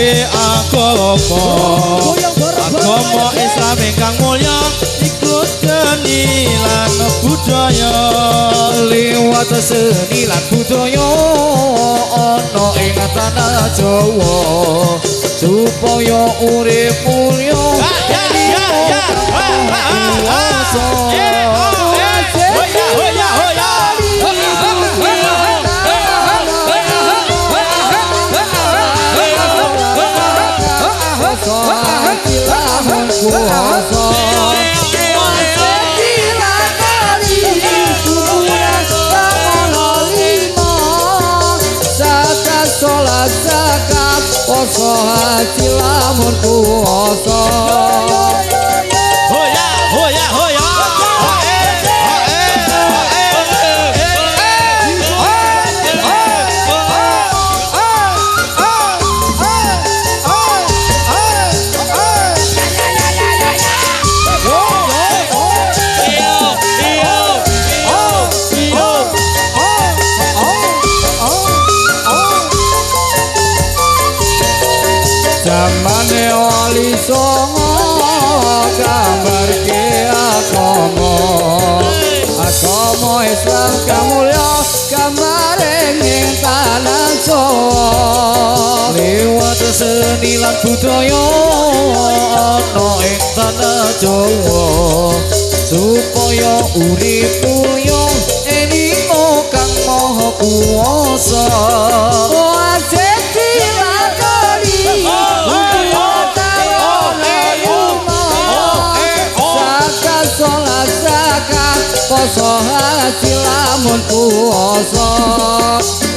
nindakake agama Islam ingkang mulya ikut seni lan budaya liwat seni lan budaya ana ing tanah Jawa supaya urip mulya poso haji lamun puasa hoya hoya hoya zamane wali songo gambar ke agama Islam kamulya gambar ing tanah Jawa liwat seni lan budaya ana ing tanah Jawa supaya urip mulya ening kang maha kuwasa poso haji lamun puasa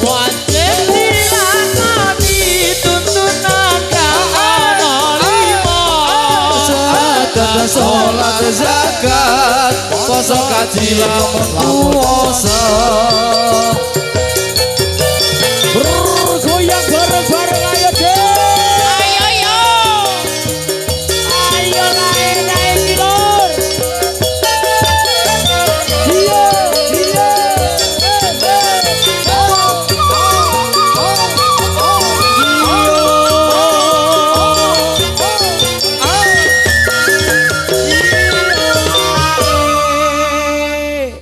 wajib dilakoni tuntunan ana lima sedaya salat zakat poso haji lamun puasa